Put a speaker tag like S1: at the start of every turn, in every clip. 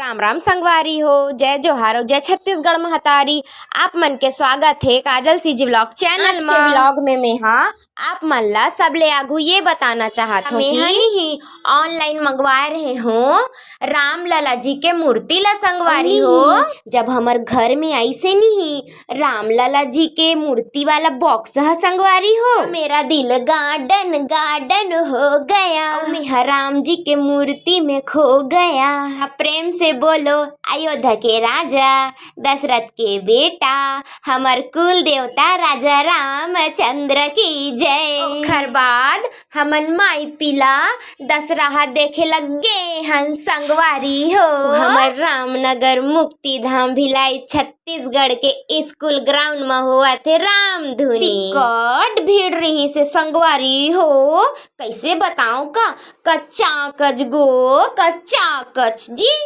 S1: राम राम संगवारी हो, जय जोहार हो, जय छत्तीसगढ़ महतारी। आप मन के स्वागत है काजल सीजी व्लॉग चैनल के व्लॉग में मैं आप मन ला सबले आगू ये बताना चाहत हूँ कि ही ऑनलाइन मंगवाए रहे हो राम लला जी के मूर्ति ला संगवारी हो। जब हमर घर में ऐसे नहीं राम लला जी के मूर्ति वाला बॉक्स है संगवारी हो, मेरा दिल गार्डन गार्डन हो गया, मैं राम जी के मूर्ति में खो गया। प्रेम से बोलो अयोध्या के राजा दशरथ के बेटा, हमर कुल देवता राजा रामचंद्र की जय। ओखर बाद हमन माई पिला दशहरा देखे लगे हन संगवारी हो। हमर रामनगर मुक्ति धाम भिलाई छत्तीसगढ़ के स्कूल ग्राउंड में हुआ थे रामधुनी। कट भीड़ रही से संगवारी हो, कैसे बताऊं का कच्चा कच गो कच्चा कच जी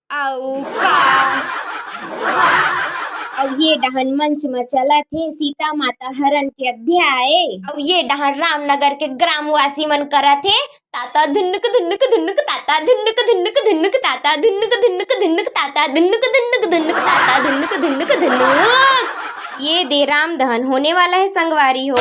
S1: आउ का अब ये डहन मंच में चला थे सीता माता हरण के अध्याय। अब ये डहन रामनगर के ग्रामवासी मन करा थे ताता धुनुक धुनुक धुनुक ताता धुनुक धुनुक धुनुक ताता धुनुक धुनुक धुनुक ताता धुनुक धुनुक धुनुक ताता धुनुक धुनुक धुनुक। ये दे राम दहन होने वाला है संगवारी हो।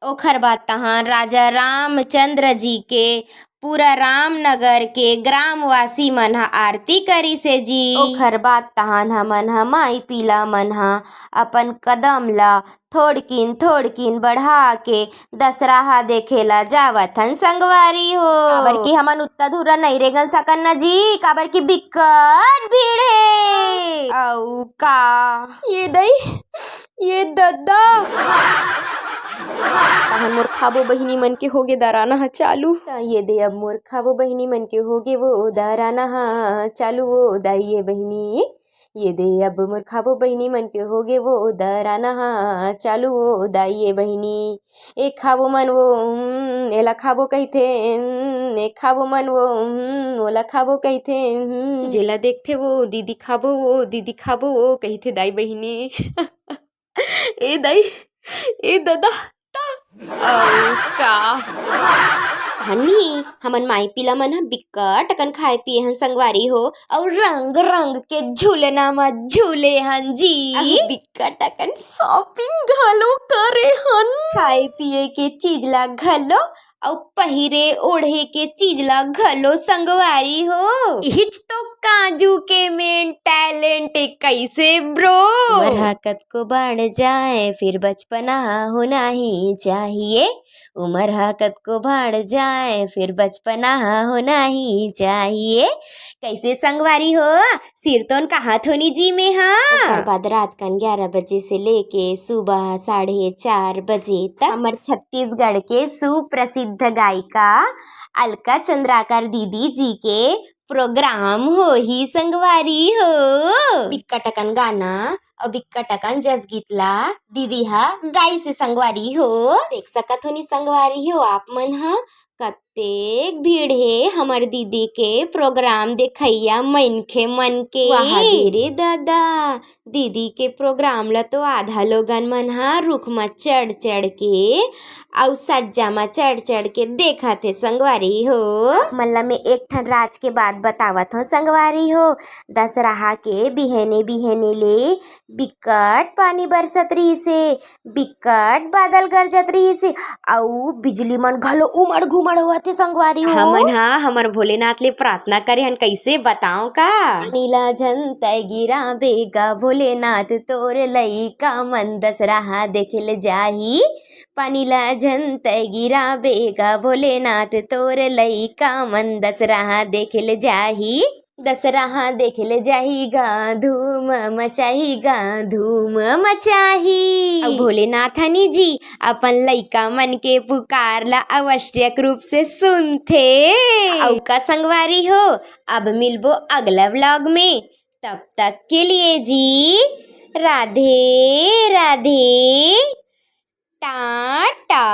S1: ओखर बाद तहाँ राजा रामचंद्र जी के पूरा रामनगर के ग्रामवासी मन ह आरती करी से जी। ओखर बाद तहाँ हमन माई पीला मन ह अपन कदम ला थोड़किन बढ़ा के दशहरा देखेला जावत हन संगवारी हो। काबर की हमन उत्ता धुरा नहीं रेगन सकन न जी, काबर की बिकट भीड़ है। औ का ये दई ये दद्दा तहन मोर खाबो बहिनी मन के होगे दराना हा चालू। ये दे अब मोर खाबो बहिनी मन के होगे वो दराना हा चालू। वो दाइये बहिनी ये दे अब मोर खाबो बहिनी मन के होगे वो दराना हा चालू। वो दाइये बहिनी एक खाबो मन वो एला खाबो कहिथे, एक खाबो मन वो ओला खाबो कहिथे, जेला देखथे वो दीदी खाबो वो कहिथे दाई बहिनी। ए दाई ए दादा का हनी हमन माई पिला मन ह बिकट अकन खाए पिए हन संगवारी हो, और रंग रंग के झूलना में झूले हन जी। बिकट अकन शॉपिंग घलो करे हन, खाए पिए के चीज ला घलो और पहिरे ओढ़े के चीज ला घलो संगवारी हो। हिच तो काजू के मेन टैलेंट कैसे ब्रो। उमर हकत को बढ़ जाए फिर बचपना होना ही चाहिए, उमर हकत को बढ़ जाए फिर बचपना होना ही चाहिए। कैसे संगवारी हो सिर तो कहाँ थोनी जी में हाँ। बाद रात कन 11 बजे से लेके सुबह 4:30 बजे तक हमर छत्तीसगढ़ के सुप्रसिद्ध गायिका अलका चंद्राकर दीदी जी के प्रोग्राम हो ही संगवारी हो। बिकट अकन गाना और बिकट अकन जस गीत ला दीदी हा गाई से संगवारी हो। देख सकत होनी संगवारी हो आप मन हा कतेक भीड़ है हमर दीदी के प्रोग्राम देखैया मनखे मन के। वहाँ रे दादा दीदी के प्रोग्राम ला तो आधा लोगन मन हा रुख में चढ़ चढ़ के और सज्जा में चढ़ चढ़ के देखा थे संगवारी हो। मतलब में एक ठन राज के बात बतावत हो संगवारी हो। दशहरा के बिहने बिहने ले बिकट पानी बरसत रही से, बिकट बादल गरजत रही से, और बिजली मन घलो उमड़ घुमड़ हुआ थे संगवारी हो। हमन हा हमर भोलेनाथ ले प्रार्थना करे हन, कैसे बताओ का नीला झंतै गिरा बेगा भोलेनाथ तोर लइका मन दशहरा देखे ले जाही। पानीला झंतै गिरा बेगा भोलेनाथ तोर लइका मन दशहरा देखे ले जाही। दशहरा देखे ले जाहीगा धूम मचाहीगा धूम मचाही। भोलेनाथ हनी जी अपन लइका मन के पुकार ला आवश्यक रूप से सुनथे। औ का संगवारी हो अब मिलबो अगला व्लॉग में, तब तक के लिए जी राधे राधे टाटा।